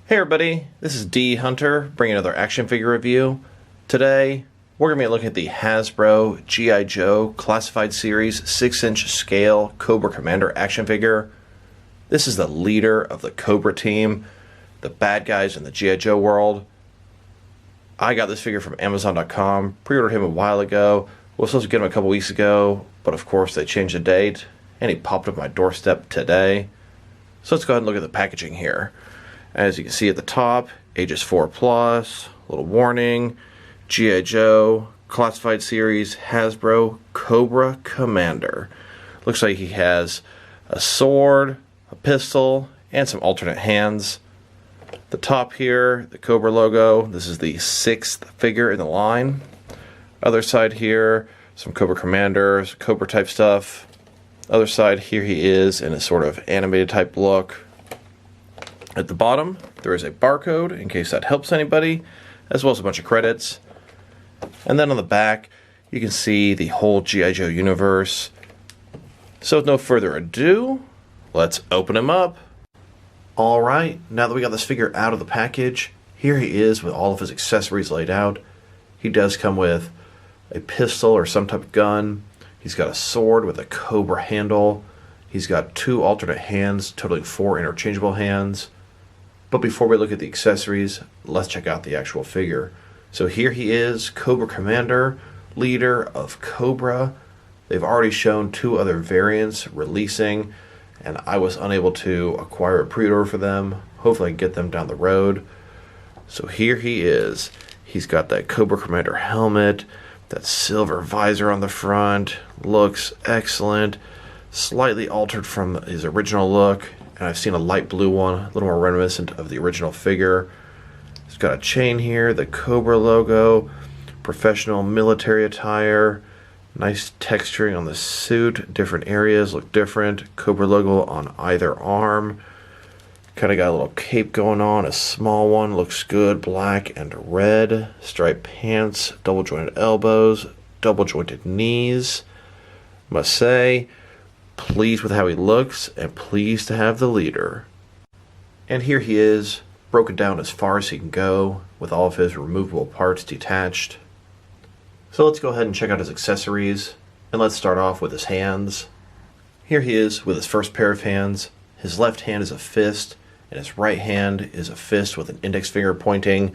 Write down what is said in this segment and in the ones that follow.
Hey everybody, this is D Hunter, bringing another action figure review. Today, we're going to be looking at the Hasbro G.I. Joe Classified Series 6-inch scale Cobra Commander action figure. This is the leader of the Cobra team, the bad guys in the G.I. Joe world. I got this figure from Amazon.com, pre-ordered him a while ago, was supposed to get him a couple weeks ago, but of course they changed the date, and he popped up my doorstep today. So let's go ahead and look at the packaging here. As you can see at the top, ages 4+, little warning, G.I. Joe, Classified Series, Hasbro, Cobra Commander. Looks like he has a sword, a pistol, and some alternate hands. The top here, the Cobra logo, this is the 6th figure in the line. Other side here, some Cobra Commanders, Cobra type stuff. Other side, here he is in a sort of animated type look. At the bottom, there is a barcode, in case that helps anybody, as well as a bunch of credits. And then on the back, you can see the whole G.I. Joe universe. So with no further ado, let's open him up. Alright, now that we got this figure out of the package, here he is with all of his accessories laid out. He does come with a pistol or some type of gun. He's got a sword with a Cobra handle. He's got 2 alternate hands, totaling 4 interchangeable hands. But before we look at the accessories, let's check out the actual figure. So here he is, Cobra Commander, leader of Cobra. They've already shown 2 other variants releasing, and I was unable to acquire a pre-order for them. Hopefully I can get them down the road. So here he is. He's got that Cobra Commander helmet, that silver visor on the front, looks excellent, slightly altered from his original look. And I've seen a light blue one, a little more reminiscent of the original figure. He's got a chain here, the Cobra logo, professional military attire, nice texturing on the suit, different areas look different, Cobra logo on either arm. Kind of got a little cape going on, a small one, looks good, black and red, striped pants, double jointed elbows, double jointed knees. Must say, pleased with how he looks, and pleased to have the leader. And here he is, broken down as far as he can go, with all of his removable parts detached. So let's go ahead and check out his accessories, and let's start off with his hands. Here he is with his first pair of hands. His left hand is a fist, and his right hand is a fist with an index finger pointing.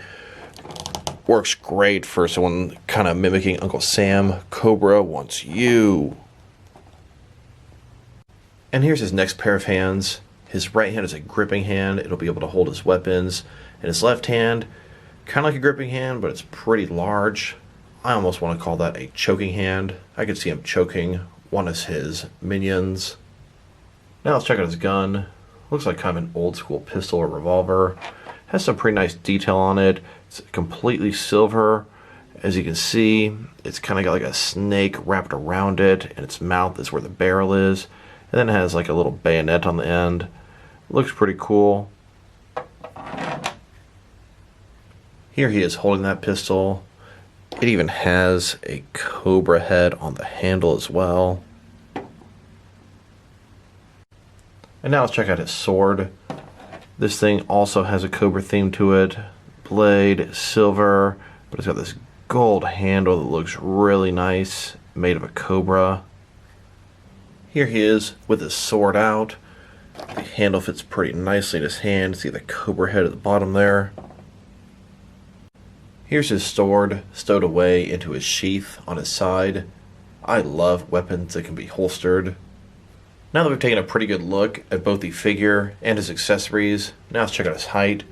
Works great for someone kind of mimicking Uncle Sam. Cobra wants you. And here's his next pair of hands. His right hand is a gripping hand. It'll be able to hold his weapons. And his left hand, kind of like a gripping hand, but it's pretty large. I almost want to call that a choking hand. I could see him choking one of his minions. Now let's check out his gun. Looks like kind of an old school pistol or revolver. Has some pretty nice detail on it. It's completely silver. As you can see, it's kind of got like a snake wrapped around it, and its mouth is where the barrel is. And then it has like a little bayonet on the end. Looks pretty cool. Here he is holding that pistol. It even has a Cobra head on the handle as well. And now let's check out his sword. This thing also has a Cobra theme to it. Blade, silver, but it's got this gold handle that looks really nice, made of a Cobra. Here he is with his sword out. The handle fits pretty nicely in his hand. See the Cobra head at the bottom there. Here's his sword stowed away into his sheath on his side. I love weapons that can be holstered. Now that we've taken a pretty good look at both the figure and his accessories, now let's check out his height.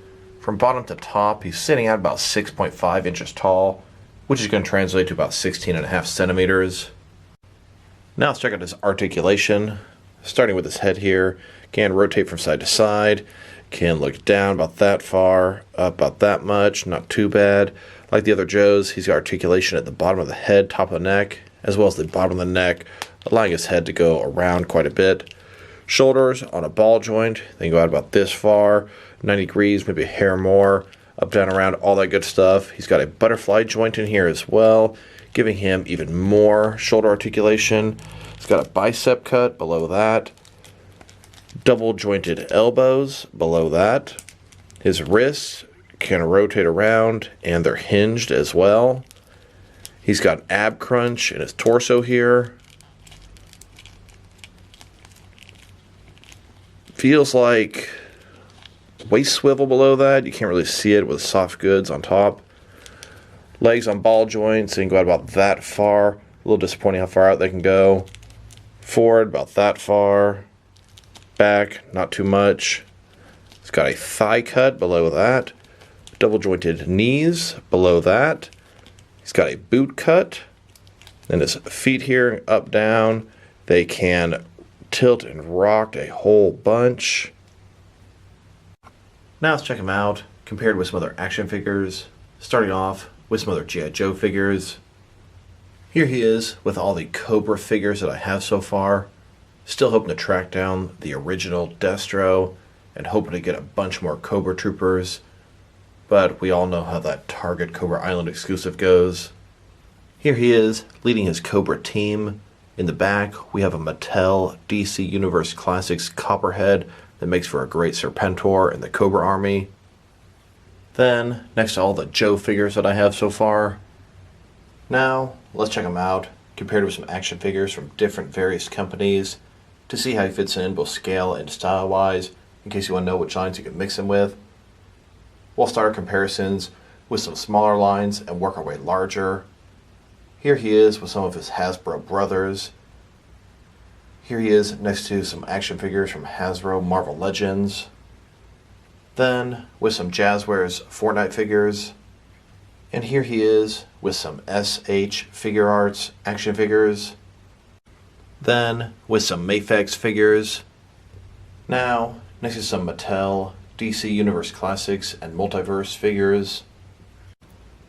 From bottom to top, he's sitting at about 6.5 inches tall, which is going to translate to about 16.5 centimeters. Now let's check out his articulation. Starting with his head here, can rotate from side to side, can look down about that far, up about that much, not too bad. Like the other Joes, he's got articulation at the bottom of the head, top of the neck, as well as the bottom of the neck, allowing his head to go around quite a bit. Shoulders on a ball joint, they can go out about this far, 90 degrees, maybe a hair more, up, down, around, all that good stuff. He's got a butterfly joint in here as well, giving him even more shoulder articulation. He's got a bicep cut below that, double jointed elbows below that, His wrists can rotate around and they're hinged as well. He's got an ab crunch in his torso here. Feels like waist swivel below that. You can't really see it with soft goods on top. Legs on ball joints, they can go out about that far. A little disappointing how far out they can go. Forward, about that far. Back, not too much. It's got a thigh cut below that. Double jointed knees below that. He's got a boot cut. Then his feet here, up, down. They can tilt and rock a whole bunch. Now let's check him out, compared with some other action figures. Starting off with some other G.I. Joe figures. Here he is with all the Cobra figures that I have so far. Still hoping to track down the original Destro and hoping to get a bunch more Cobra Troopers. But we all know how that Target Cobra Island exclusive goes. Here he is leading his Cobra team. In the back, we have a Mattel DC Universe Classics Copperhead that makes for a great Serpentor in the Cobra Army. Then, next to all the Joe figures that I have so far. Now, let's check them out, compared with some action figures from different various companies, to see how he fits in both scale and style-wise, in case you want to know which lines you can mix him with. We'll start comparisons with some smaller lines and work our way larger. Here he is with some of his Hasbro brothers. Here he is next to some action figures from Hasbro Marvel Legends. Then with some Jazzwares Fortnite figures. And here he is with some SH Figure Arts action figures. Then with some Mafex figures. Now next to some Mattel DC Universe Classics and Multiverse figures.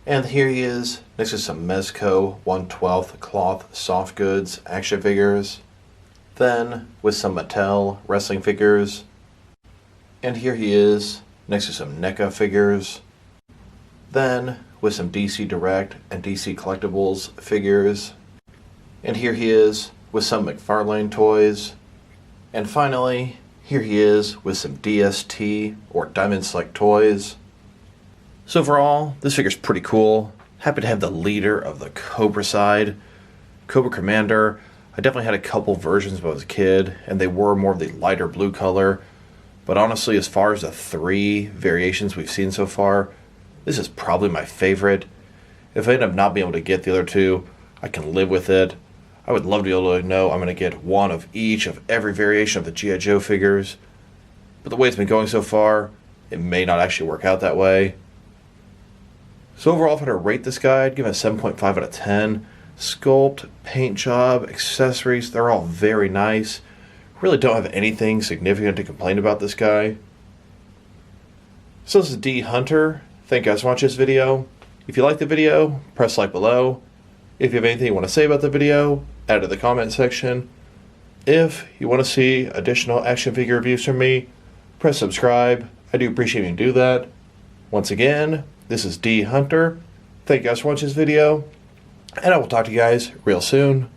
And here he is next to some Mezco 1/12 cloth soft goods action figures. Then with some Mattel wrestling figures. And here he is next to some NECA figures. Then with some DC Direct and DC Collectibles figures. And here he is with some McFarlane toys. And finally, here he is with some DST or Diamond Select toys. So overall, this figure's pretty cool. Happy to have the leader of the Cobra side. Cobra Commander, I definitely had a couple versions when I was a kid, and they were more of the lighter blue color. But honestly, as far as the 3 variations we've seen so far, this is probably my favorite. If I end up not being able to get the other 2, I can live with it. I would love to be able to know I'm going to get one of each of every variation of the G.I. Joe figures. But the way it's been going so far, it may not actually work out that way. So overall, if I had to rate this guy, I'd give it a 7.5 out of 10. Sculpt, paint job, accessories, they're all very nice. Really don't have anything significant to complain about this guy. So this is D Hunter. Thank you guys for watching this video. If you like the video, press like below. If you have anything you want to say about the video, add it to the comment section. If you want to see additional action figure reviews from me, press subscribe. I do appreciate you do that. Once again, this is D Hunter. Thank you guys for watching this video, and I will talk to you guys real soon.